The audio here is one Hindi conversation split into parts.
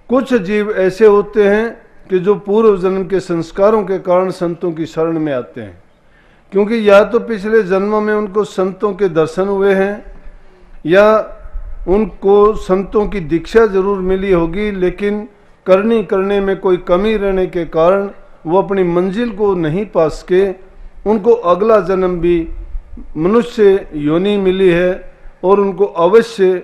कुछ जीव ऐसे होते हैं कि जो पूर्व जन्म के संस्कारों के कारण संतों की शरण में आते हैं, क्योंकि या तो पिछले जन्मों में उनको संतों के दर्शन हुए हैं या उनको संतों की दीक्षा जरूर मिली होगी, लेकिन करने में कोई कमी रहने के कारण वो अपनी मंजिल को नहीं पा सके। उनको अगला जन्म भी मनुष्य योनि मिली है और उनको अवश्य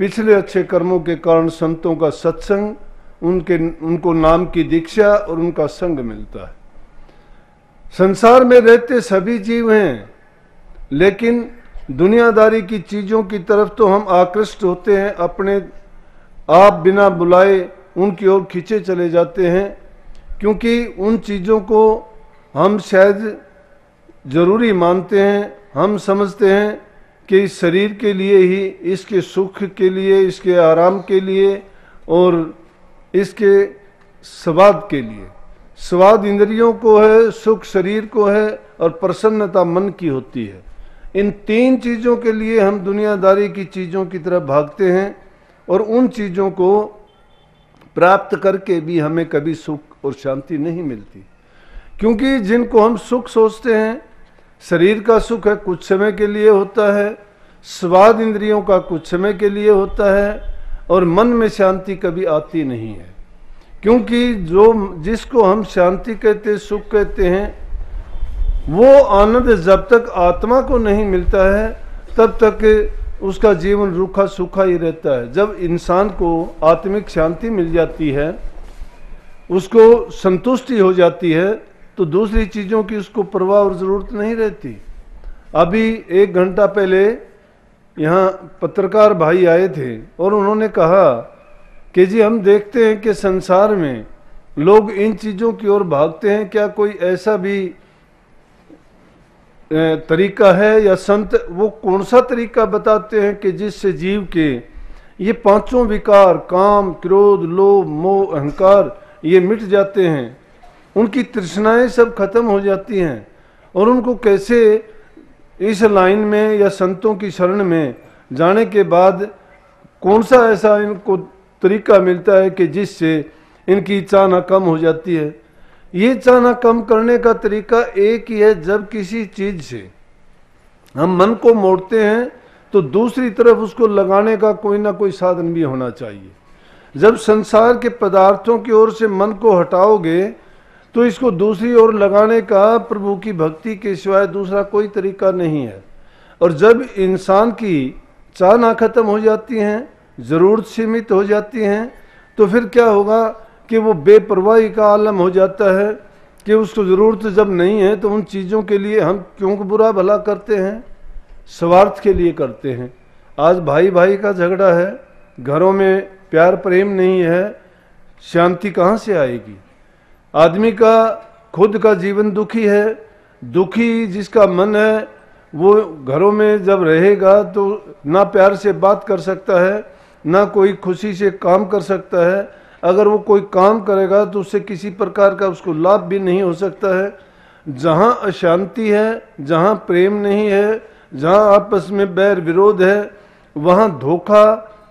पिछले अच्छे कर्मों के कारण संतों का सत्संग, उनको नाम की दीक्षा और उनका संग मिलता है। संसार में रहते सभी जीव हैं, लेकिन दुनियादारी की चीज़ों की तरफ तो हम आकृष्ट होते हैं, अपने आप बिना बुलाए उनकी ओर खींचे चले जाते हैं, क्योंकि उन चीज़ों को हम शायद ज़रूरी मानते हैं। हम समझते हैं कि इस शरीर के लिए ही, इसके सुख के लिए, इसके आराम के लिए और इसके स्वाद के लिए, स्वाद इंद्रियों को है, सुख शरीर को है और प्रसन्नता मन की होती है। इन तीन चीज़ों के लिए हम दुनियादारी की चीज़ों की तरफ भागते हैं और उन चीज़ों को प्राप्त करके भी हमें कभी सुख और शांति नहीं मिलती, क्योंकि जिनको हम सुख सोचते हैं, शरीर का सुख है कुछ समय के लिए होता है, स्वाद इंद्रियों का कुछ समय के लिए होता है और मन में शांति कभी आती नहीं है। क्योंकि जिसको हम शांति कहते, सुख कहते हैं, वो आनंद जब तक आत्मा को नहीं मिलता है तब तक उसका जीवन रूखा सूखा ही रहता है। जब इंसान को आत्मिक शांति मिल जाती है, उसको संतुष्टि हो जाती है, तो दूसरी चीज़ों की उसको परवाह और ज़रूरत नहीं रहती। अभी 1 घंटा पहले यहाँ पत्रकार भाई आए थे और उन्होंने कहा कि जी हम देखते हैं कि संसार में लोग इन चीज़ों की ओर भागते हैं, क्या कोई ऐसा भी तरीका है या संत वो कौन सा तरीका बताते हैं कि जिससे जीव के ये पांचों विकार, काम, क्रोध, लोभ, मोह, अहंकार, ये मिट जाते हैं, उनकी तृष्णाएं सब खत्म हो जाती हैं और उनको कैसे इस लाइन में या संतों की शरण में जाने के बाद कौन सा ऐसा इनको तरीका मिलता है कि जिससे इनकी इच्छा ना कम हो जाती है। ये चाहना कम करने का तरीका एक ही है, जब किसी चीज से हम मन को मोड़ते हैं तो दूसरी तरफ उसको लगाने का कोई ना कोई साधन भी होना चाहिए। जब संसार के पदार्थों की ओर से मन को हटाओगे तो इसको दूसरी ओर लगाने का प्रभु की भक्ति के सिवाय दूसरा कोई तरीका नहीं है। और जब इंसान की चाहना खत्म हो जाती हैं, जरूरत सीमित हो जाती हैं, तो फिर क्या होगा कि वो बेपरवाही का आलम हो जाता है कि उसको ज़रूरत जब नहीं है तो उन चीज़ों के लिए हम क्यों बुरा भला करते हैं, स्वार्थ के लिए करते हैं। आज भाई भाई का झगड़ा है, घरों में प्यार प्रेम नहीं है, शांति कहाँ से आएगी। आदमी का खुद का जीवन दुखी है, दुखी जिसका मन है वो घरों में जब रहेगा तो ना प्यार से बात कर सकता है, ना कोई खुशी से काम कर सकता है। अगर वो कोई काम करेगा तो उससे किसी प्रकार का उसको लाभ भी नहीं हो सकता है। जहाँ अशांति है, जहाँ प्रेम नहीं है, जहाँ आपस में बैर विरोध है, वहाँ धोखा,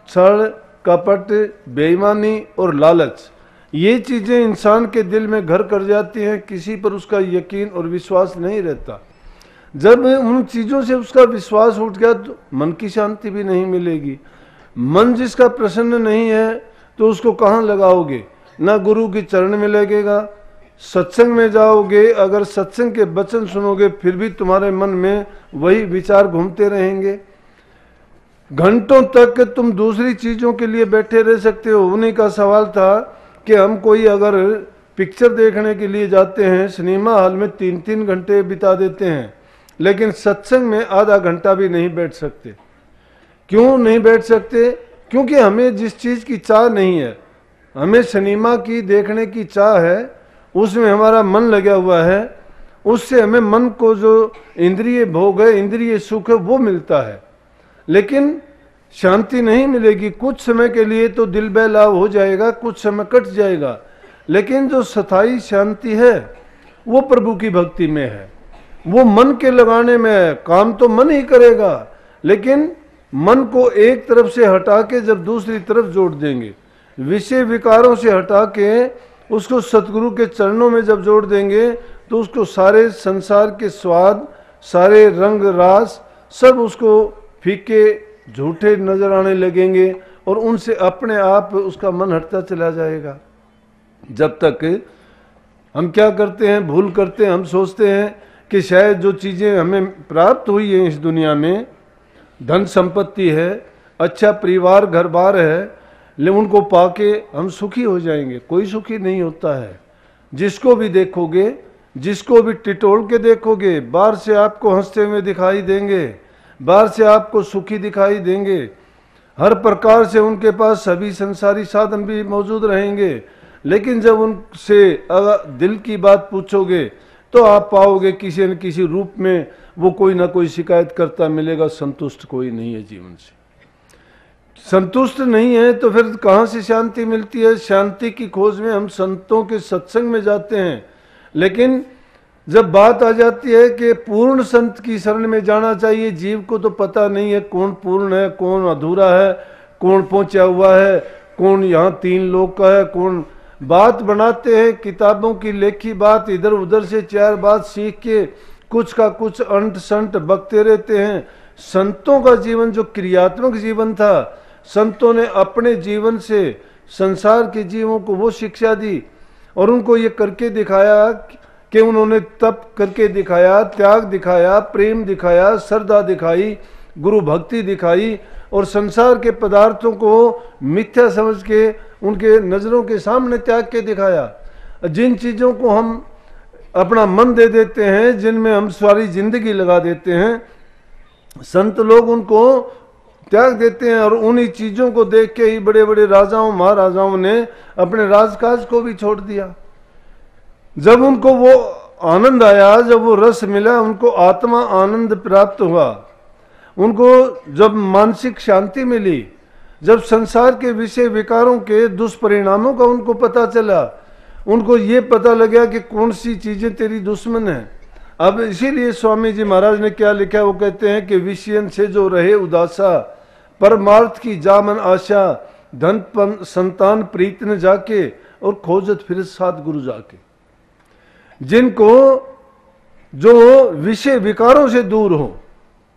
छल, कपट, बेईमानी और लालच, ये चीज़ें इंसान के दिल में घर कर जाती हैं। किसी पर उसका यकीन और विश्वास नहीं रहता। जब उन चीज़ों से उसका विश्वास उठ गया तो मन की शांति भी नहीं मिलेगी। मन जिसका प्रसन्न नहीं है तो उसको कहाँ लगाओगे, ना गुरु की चरण में लगेगा। सत्संग में जाओगे, अगर सत्संग के वचन सुनोगे फिर भी तुम्हारे मन में वही विचार घूमते रहेंगे। घंटों तक तुम दूसरी चीज़ों के लिए बैठे रह सकते हो। उन्हीं का सवाल था कि हम कोई अगर पिक्चर देखने के लिए जाते हैं, सिनेमा हॉल में 3-3 घंटे बिता देते हैं, लेकिन सत्संग में आधा घंटा भी नहीं बैठ सकते। क्यों नहीं बैठ सकते? क्योंकि हमें जिस चीज़ की चाह नहीं है, हमें सिनेमा की देखने की चाह है, उसमें हमारा मन लगा हुआ है, उससे हमें मन को जो इंद्रिय भोग है, इंद्रिय सुख है, वो मिलता है, लेकिन शांति नहीं मिलेगी। कुछ समय के लिए तो दिल बहलाव हो जाएगा, कुछ समय कट जाएगा, लेकिन जो स्थायी शांति है वो प्रभु की भक्ति में है, वो मन के लगाने में है। काम तो मन ही करेगा, लेकिन मन को एक तरफ से हटा के जब दूसरी तरफ जोड़ देंगे, विषय विकारों से हटा के उसको सतगुरु के चरणों में जब जोड़ देंगे तो उसको सारे संसार के स्वाद, सारे रंग रास सब उसको फीके झूठे नजर आने लगेंगे और उनसे अपने आप उसका मन हटता चला जाएगा। जब तक हम क्या करते हैं, भूल करते हैं, हम सोचते हैं कि शायद जो चीज़ें हमें प्राप्त हुई हैं इस दुनिया में, धन संपत्ति है, अच्छा परिवार घर बार है, लेकिन उनको पाके हम सुखी हो जाएंगे। कोई सुखी नहीं होता है। जिसको भी देखोगे, जिसको भी टिटोल के देखोगे, बाहर से आपको हंसते हुए दिखाई देंगे, बाहर से आपको सुखी दिखाई देंगे, हर प्रकार से उनके पास सभी संसारी साधन भी मौजूद रहेंगे, लेकिन जब उनसे अगर दिल की बात पूछोगे तो आप पाओगे किसी न किसी रूप में वो कोई ना कोई शिकायत करता मिलेगा। संतुष्ट कोई नहीं है जीवन से। संतुष्ट नहीं है तो फिर कहाँ से शांति मिलती है? शांति की खोज में हम संतों के सत्संग में जाते हैं, लेकिन जब बात आ जाती है कि पूर्ण संत की शरण में जाना चाहिए, जीव को तो पता नहीं है कौन पूर्ण है, कौन अधूरा है, कौन पहुंचा हुआ है, कौन यहाँ 3 लोक का है, कौन। बात बनाते हैं किताबों की लेखी बात, इधर उधर से 4 बात सीख के कुछ का कुछ अंट संट बकते रहते हैं। संतों का जीवन जो क्रियात्मक जीवन था, संतों ने अपने जीवन से संसार के जीवों को वो शिक्षा दी और उनको ये करके दिखाया कि उन्होंने तप करके दिखाया, त्याग दिखाया, प्रेम दिखाया, श्रद्धा दिखाई, गुरु भक्ति दिखाई और संसार के पदार्थों को मिथ्या समझ के उनके नज़रों के सामने त्याग के दिखाया। जिन चीज़ों को हम अपना मन दे देते हैं, जिनमें हम सारी जिंदगी लगा देते हैं, संत लोग उनको त्याग देते हैं और उन्हीं चीज़ों को देख के ही बड़े बड़े राजाओं महाराजाओं ने अपने राजकाज को भी छोड़ दिया। जब उनको वो आनंद आया, जब वो रस मिला, उनको आत्मा आनंद प्राप्त हुआ, उनको जब मानसिक शांति मिली, जब संसार के विषय विकारों के दुष्परिणामों का उनको पता चला, उनको ये पता लगा कि कौन सी चीज़ें तेरी दुश्मन है। अब इसीलिए स्वामी जी महाराज ने क्या लिखा, वो कहते हैं कि विषयन से जो रहे उदासा, परमार्थ की जामन आशा, धन संतान प्रीत न जाके और खोजत फिर साथ गुरु जाके। जिनको जो विषय विकारों से दूर हो,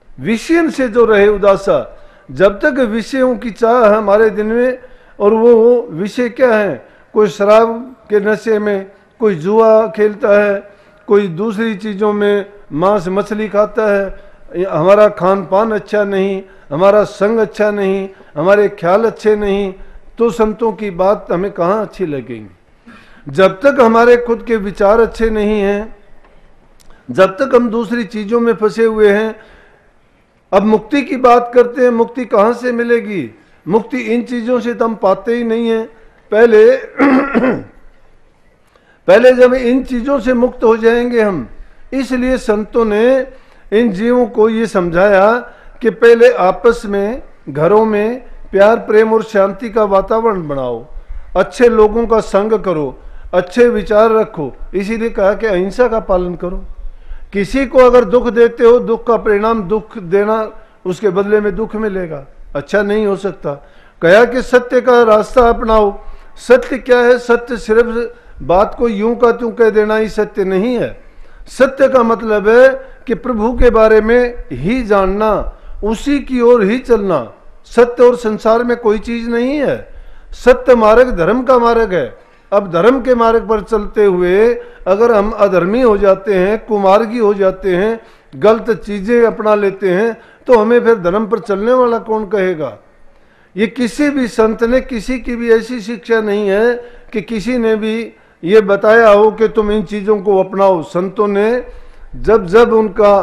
विषयन से जो रहे उदासा, जब तक विषयों की चाह है हमारे दिन में, और वो विषय क्या है, कोई शराब के नशे में, कोई जुआ खेलता है, कोई दूसरी चीज़ों में मांस मछली खाता है, हमारा खान पान अच्छा नहीं, हमारा संग अच्छा नहीं, हमारे ख्याल अच्छे नहीं, तो संतों की बात हमें कहाँ अच्छी लगेंगी। जब तक हमारे खुद के विचार अच्छे नहीं हैं, जब तक हम दूसरी चीज़ों में फंसे हुए हैं। अब मुक्ति की बात करते हैं, मुक्ति कहाँ से मिलेगी? मुक्ति इन चीज़ों से तो हम पाते ही नहीं हैं। पहले जब इन चीज़ों से मुक्त हो जाएंगे हम, इसलिए संतों ने इन जीवों को ये समझाया कि पहले आपस में घरों में प्यार प्रेम और शांति का वातावरण बनाओ, अच्छे लोगों का संग करो, अच्छे विचार रखो। इसीलिए कहा कि अहिंसा का पालन करो। किसी को अगर दुख देते हो, दुख का परिणाम दुख देना, उसके बदले में दुख मिलेगा, अच्छा नहीं हो सकता। कहा कि सत्य का रास्ता अपनाओ। सत्य क्या है? सत्य सिर्फ बात को यूं का त्यों कह देना ही सत्य नहीं है। सत्य का मतलब है कि प्रभु के बारे में ही जानना, उसी की ओर ही चलना। सत्य और संसार में कोई चीज नहीं है। सत्य मार्ग धर्म का मार्ग है। अब धर्म के मार्ग पर चलते हुए अगर हम अधर्मी हो जाते हैं, कुमार्गी हो जाते हैं, गलत चीजें अपना लेते हैं, तो हमें फिर धर्म पर चलने वाला कौन कहेगा? ये किसी भी संत ने, किसी की भी ऐसी शिक्षा नहीं है कि किसी ने भी ये बताया हो कि तुम इन चीज़ों को अपनाओ। संतों ने जब जब उनका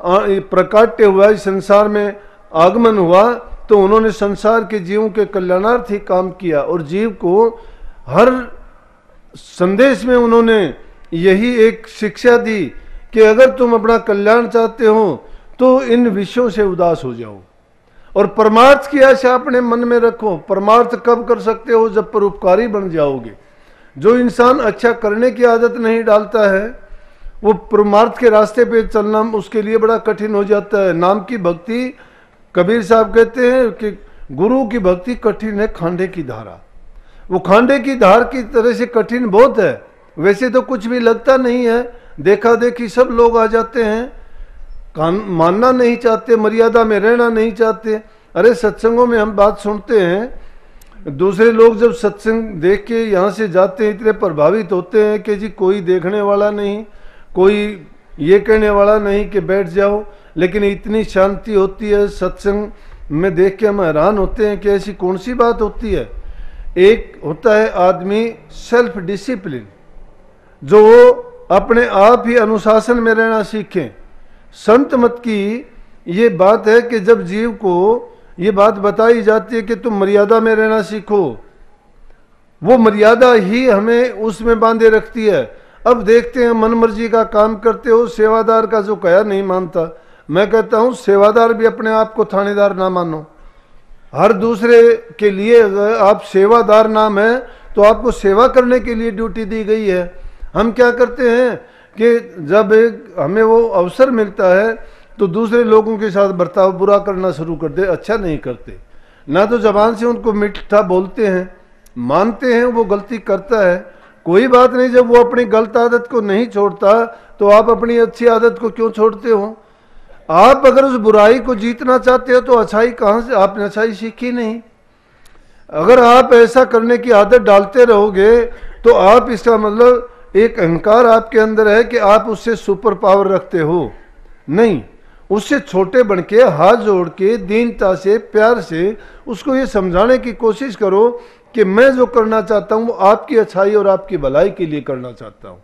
प्रकाट्य हुआ, इस संसार में आगमन हुआ, तो उन्होंने संसार के जीवों के कल्याणार्थ ही काम किया और जीव को हर संदेश में उन्होंने यही एक शिक्षा दी कि अगर तुम अपना कल्याण चाहते हो तो इन विषयों से उदास हो जाओ और परमार्थ की आशा अपने मन में रखो। परमार्थ कब कर सकते हो? जब परोपकारी बन जाओगे। जो इंसान अच्छा करने की आदत नहीं डालता है, वो परमार्थ के रास्ते पे चलना उसके लिए बड़ा कठिन हो जाता है। नाम की भक्ति, कबीर साहब कहते हैं कि गुरु की भक्ति कठिन है खांडे की धारा। वो खांडे की धार की तरह से कठिन बहुत है। वैसे तो कुछ भी लगता नहीं है, देखा देखी सब लोग आ जाते हैं, मानना नहीं चाहते, मर्यादा में रहना नहीं चाहते। अरे सत्संगों में हम बात सुनते हैं, दूसरे लोग जब सत्संग देख के यहाँ से जाते हैं इतने प्रभावित होते हैं कि जी कोई देखने वाला नहीं, कोई ये कहने वाला नहीं कि बैठ जाओ, लेकिन इतनी शांति होती है सत्संग में देख के हम हैरान होते हैं कि ऐसी कौन सी बात होती है। एक होता है आदमी सेल्फ डिसिप्लिन, जो वो अपने आप ही अनुशासन में रहना सीखें। संत मत की ये बात है कि जब जीव को ये बात बताई जाती है कि तुम मर्यादा में रहना सीखो, वो मर्यादा ही हमें उसमें बांधे रखती है। अब देखते हैं मन मर्जी का काम करते हो, सेवादार का जो कहा नहीं मानता। मैं कहता हूं सेवादार भी अपने आप को थानेदार ना मानो। हर दूसरे के लिए अगर आप सेवादार नाम है तो आपको सेवा करने के लिए ड्यूटी दी गई है। हम क्या करते हैं कि जब हमें वो अवसर मिलता है तो दूसरे लोगों के साथ बर्ताव बुरा करना शुरू कर दे, अच्छा नहीं करते। ना तो जबान से उनको मीठा बोलते हैं, मानते हैं वो गलती करता है, कोई बात नहीं। जब वो अपनी गलत आदत को नहीं छोड़ता तो आप अपनी अच्छी आदत को क्यों छोड़ते हो? आप अगर उस बुराई को जीतना चाहते हो तो अच्छाई कहाँ से, आपने अच्छाई सीखी नहीं। अगर आप ऐसा करने की आदत डालते रहोगे तो आप, इसका मतलब एक अहंकार आपके अंदर है कि आप उससे सुपर पावर रखते हो। नहीं, उससे छोटे बन के हाथ जोड़ के दीनता से प्यार से उसको ये समझाने की कोशिश करो कि मैं जो करना चाहता हूँ वो आपकी अच्छाई और आपकी भलाई के लिए करना चाहता हूँ।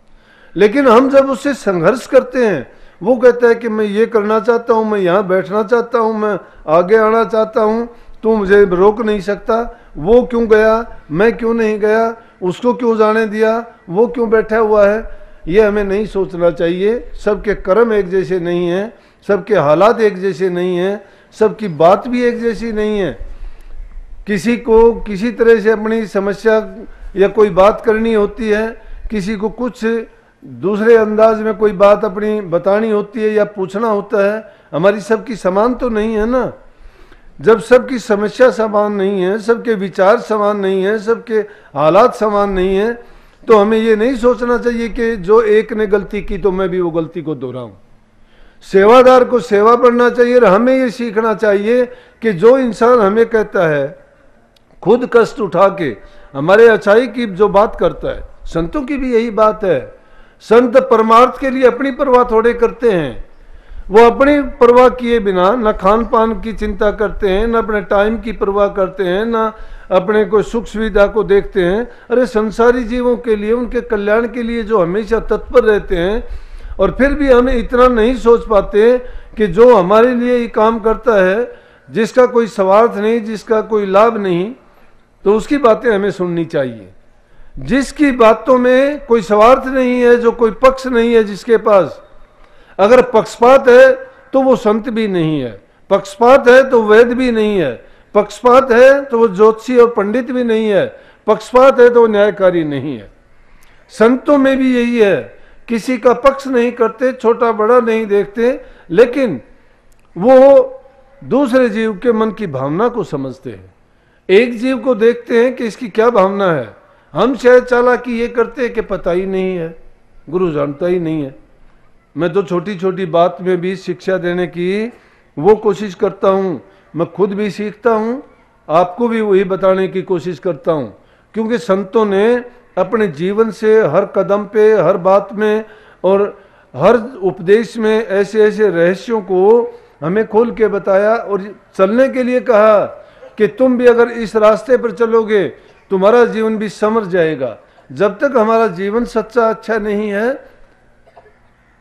लेकिन हम जब उससे संघर्ष करते हैं, वो कहता है कि मैं ये करना चाहता हूँ, मैं यहाँ बैठना चाहता हूँ, मैं आगे आना चाहता हूँ, तू मुझे रोक नहीं सकता। वो क्यों गया, मैं क्यों नहीं गया, उसको क्यों जाने दिया, वो क्यों बैठा हुआ है। ये हमें नहीं सोचना चाहिए। सबके कर्म एक जैसे नहीं हैं, सबके हालात एक जैसे नहीं हैं, सबकी बात भी एक जैसी नहीं है। किसी को किसी तरह से अपनी समस्या या कोई बात करनी होती है, किसी को कुछ दूसरे अंदाज में कोई बात अपनी बतानी होती है या पूछना होता है। हमारी सबकी समान तो नहीं है ना। जब सबकी समस्या समान नहीं है, सबके विचार समान नहीं है, सबके हालात समान नहीं है, तो हमें ये नहीं सोचना चाहिए कि जो एक ने गलती की तो मैं भी वो गलती को दोहराऊं। सेवादार को सेवा करना चाहिए और हमें ये सीखना चाहिए कि जो इंसान हमें कहता है, खुद कष्ट उठा के हमारे अच्छाई की जो बात करता है, संतों की भी यही बात है। संत परमार्थ के लिए अपनी परवाह थोड़े करते हैं। वो अपनी परवाह किए बिना न खान पान की चिंता करते हैं, न अपने टाइम की परवाह करते हैं, न अपने कोई सुख सुविधा को देखते हैं। अरे संसारी जीवों के लिए, उनके कल्याण के लिए जो हमेशा तत्पर रहते हैं। और फिर भी हमें इतना नहीं सोच पाते कि जो हमारे लिए ये काम करता है, जिसका कोई स्वार्थ नहीं, जिसका कोई लाभ नहीं, तो उसकी बातें हमें सुननी चाहिए। जिसकी बातों में कोई स्वार्थ नहीं है, जो कोई पक्ष नहीं है जिसके पास, अगर पक्षपात है तो वो संत भी नहीं है, पक्षपात है तो वैद भी नहीं है, पक्षपात है तो वो ज्योतिषी और पंडित भी नहीं है, पक्षपात है तो वो न्यायकारी नहीं है। संतों में भी यही है, किसी का पक्ष नहीं करते, छोटा बड़ा नहीं देखते, लेकिन वो दूसरे जीव के मन की भावना को समझते हैं। एक जीव को देखते हैं कि इसकी क्या भावना है। हम शायद चालाकी ये करते हैं कि पता ही नहीं है, गुरु जानता ही नहीं है। मैं तो छोटी छोटी बात में भी शिक्षा देने की वो कोशिश करता हूँ। मैं खुद भी सीखता हूँ, आपको भी वही बताने की कोशिश करता हूँ, क्योंकि संतों ने अपने जीवन से हर कदम पे, हर बात में और हर उपदेश में ऐसे ऐसे रहस्यों को हमें खोल के बताया और चलने के लिए कहा कि तुम भी अगर इस रास्ते पर चलोगे तुम्हारा जीवन भी समझ जाएगा। जब तक हमारा जीवन सच्चा अच्छा नहीं है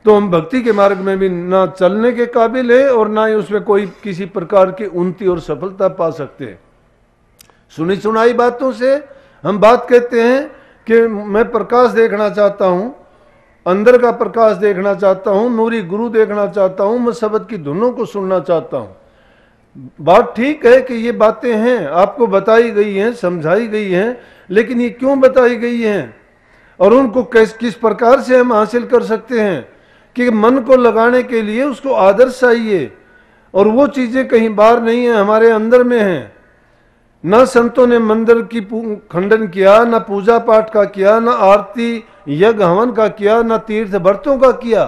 तो हम भक्ति के मार्ग में भी ना चलने के काबिल है और ना ही उसमें कोई किसी प्रकार की उन्नति और सफलता पा सकते हैं। सुनी सुनाई बातों से हम बात कहते हैं कि मैं प्रकाश देखना चाहता हूं, अंदर का प्रकाश देखना चाहता हूं, नूरी गुरु देखना चाहता हूं, मैं शब्द की धुनों को सुनना चाहता हूं। बात ठीक है कि ये बातें हैं, आपको बताई गई हैं, समझाई गई हैं, लेकिन ये क्यों बताई गई हैं और उनको किस प्रकार से हम हासिल कर सकते हैं कि मन को लगाने के लिए उसको आदर्श चाहिए और वो चीज़ें कहीं बाहर नहीं है, हमारे अंदर में हैं। न संतों ने मंदिर की खंडन किया, न पूजा पाठ का किया, न आरती यज्ञ हवन का किया, न तीर्थ व्रतों का किया।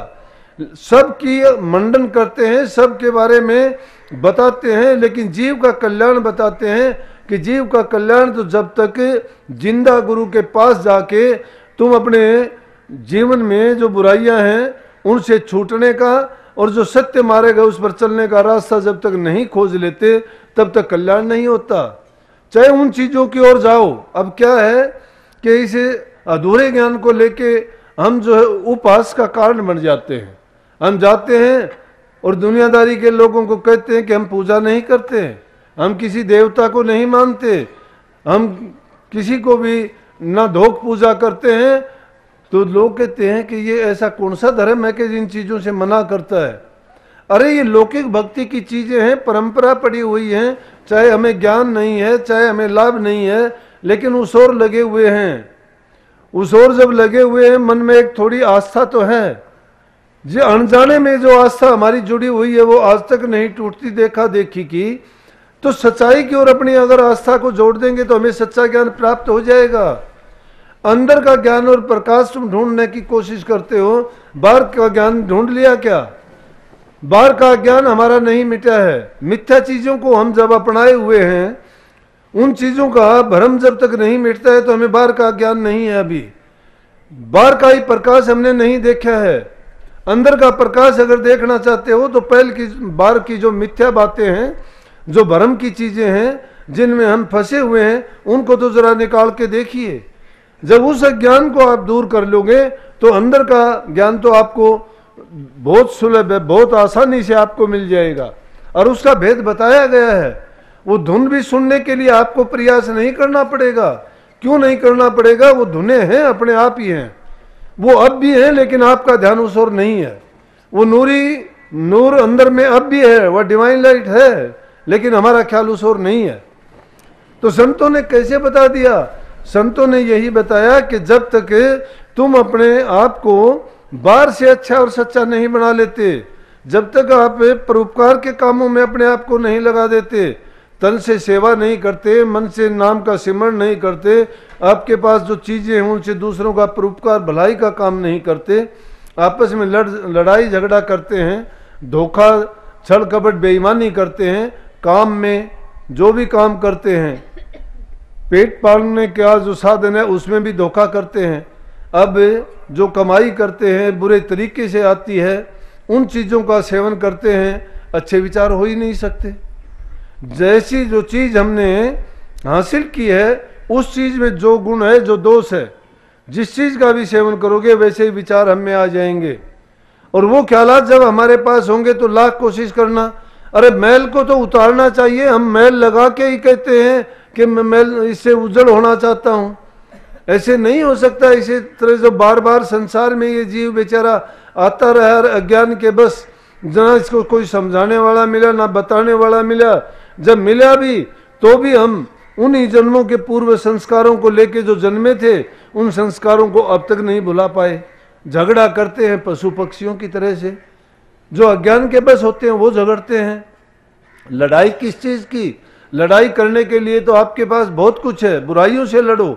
सब की मंडन करते हैं, सब के बारे में बताते हैं, लेकिन जीव का कल्याण बताते हैं कि जीव का कल्याण तो जब तक जिंदा गुरु के पास जाके तुम अपने जीवन में जो बुराइयां हैं उनसे छूटने का और जो सत्य मारेगा उस पर चलने का रास्ता जब तक नहीं खोज लेते तब तक कल्याण नहीं होता। चाहे उन चीज़ों की ओर जाओ। अब क्या है कि इसे अधूरे ज्ञान को लेके हम जो है उपहास का कारण बन जाते हैं। हम जाते हैं और दुनियादारी के लोगों को कहते हैं कि हम पूजा नहीं करते, हम किसी देवता को नहीं मानते, हम किसी को भी ना धोख पूजा करते हैं। तो लोग कहते हैं कि ये ऐसा कौन सा धर्म है कि जिन चीज़ों से मना करता है। अरे ये लौकिक भक्ति की चीज़ें हैं, परंपरा पड़ी हुई हैं, चाहे हमें ज्ञान नहीं है, चाहे हमें लाभ नहीं है, लेकिन उस ओर लगे हुए हैं। उस ओर जब लगे हुए हैं मन में एक थोड़ी आस्था तो है। जो अनजाने में जो आस्था हमारी जुड़ी हुई है वो आज तक नहीं टूटती। देखा देखी की तो सच्चाई की ओर अपनी अगर आस्था को जोड़ देंगे तो हमें सच्चा ज्ञान प्राप्त हो जाएगा। अंदर का ज्ञान और प्रकाश तुम ढूंढने की कोशिश करते हो, बाहर का ज्ञान ढूंढ लिया क्या? बाहर का ज्ञान हमारा नहीं मिटा है। मिथ्या चीजों को हम जब अपनाए हुए हैं, उन चीजों का भ्रम जब तक नहीं मिटता है तो हमें बाहर का ज्ञान नहीं है। अभी बाहर का ही प्रकाश हमने नहीं देखा है। अंदर का प्रकाश अगर देखना चाहते हो तो पहले की बाहर की जो मिथ्या बातें हैं, जो भ्रम की चीजें हैं, जिनमें हम फंसे हुए हैं, उनको तो जरा निकाल के देखिए। जब उस ज्ञान को आप दूर कर लोगे तो अंदर का ज्ञान तो आपको बहुत सुलभ है, बहुत आसानी से आपको मिल जाएगा। और उसका भेद बताया गया है। वो धुन भी सुनने के लिए आपको प्रयास नहीं करना पड़ेगा। क्यों नहीं करना पड़ेगा? वो धुनें हैं, अपने आप ही हैं, वो अब भी हैं, लेकिन आपका ध्यान उस ओर नहीं है। वो नूर अंदर में अब भी है, वह डिवाइन लाइट है, लेकिन हमारा ख्याल उस ओर नहीं है। तो संतों ने कैसे बता दिया? संतों ने यही बताया कि जब तक तुम अपने आप को बाहर से अच्छा और सच्चा नहीं बना लेते, जब तक आप परोपकार के कामों में अपने आप को नहीं लगा देते, तन से सेवा नहीं करते, मन से नाम का सिमरण नहीं करते, आपके पास जो चीज़ें हैं उनसे दूसरों का परोपकार भलाई का काम नहीं करते, आपस में लड़ाई झगड़ा करते हैं, धोखा छल कपट बेईमानी करते हैं, काम में जो भी काम करते हैं, पेट पालने का जो साधन है उसमें भी धोखा करते हैं। अब जो कमाई करते हैं बुरे तरीके से आती है, उन चीज़ों का सेवन करते हैं, अच्छे विचार हो ही नहीं सकते। जैसी जो चीज़ हमने हासिल की है उस चीज़ में जो गुण है, जो दोष है, जिस चीज़ का भी सेवन करोगे वैसे ही विचार हम में आ जाएंगे। और वो ख्यालात जब हमारे पास होंगे तो लाख कोशिश करना, अरे मैल को तो उतारना चाहिए। हम मैल लगा के ही कहते हैं कि मैं मैल इससे उज्जवल होना चाहता हूँ। ऐसे नहीं हो सकता। इसी तरह जो बार बार संसार में ये जीव बेचारा आता रहा अज्ञान के बस, जहाँ इसको कोई समझाने वाला मिला ना बताने वाला मिला, जब मिला भी तो भी हम उन्हीं जन्मों के पूर्व संस्कारों को लेके जो जन्मे थे उन संस्कारों को अब तक नहीं भुला पाए। झगड़ा करते हैं पशु पक्षियों की तरह से। जो अज्ञान के बस होते हैं वो झगड़ते हैं। लड़ाई किस चीज़ की? लड़ाई करने के लिए तो आपके पास बहुत कुछ है। बुराइयों से लड़ो।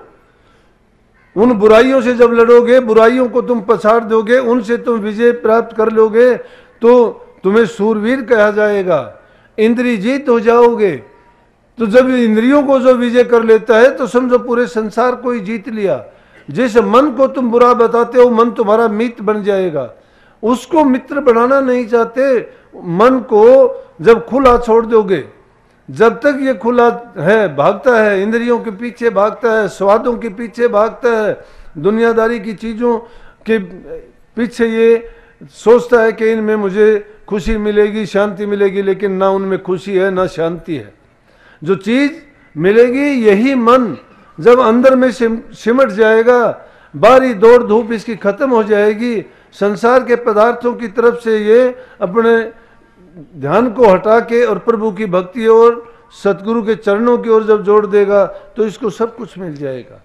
उन बुराइयों से जब लड़ोगे, बुराइयों को तुम पछाड़ दोगे, उनसे तुम विजय प्राप्त कर लोगे तो तुम्हें सूरवीर कहा जाएगा, इंद्रिय जीत हो जाओगे। तो जब इंद्रियों को जो विजय कर लेता है तो समझो पूरे संसार को ही जीत लिया। जिस मन को तुम बुरा बताते हो मन तुम्हारा मित्र बन जाएगा। उसको मित्र बनाना नहीं चाहते। मन को जब खुला छोड़ दोगे, जब तक ये खुला है, भागता है, इंद्रियों के पीछे भागता है, स्वादों के पीछे भागता है, दुनियादारी की चीज़ों के पीछे ये सोचता है कि इनमें मुझे खुशी मिलेगी, शांति मिलेगी, लेकिन ना उनमें खुशी है ना शांति है। जो चीज़ मिलेगी यही मन जब अंदर में सिमट जाएगा, बारी दौड़ धूप इसकी खत्म हो जाएगी, संसार के पदार्थों की तरफ से ये अपने ध्यान को हटा के और प्रभु की भक्ति और सतगुरु के चरणों की ओर जब जोड़ देगा तो इसको सब कुछ मिल जाएगा।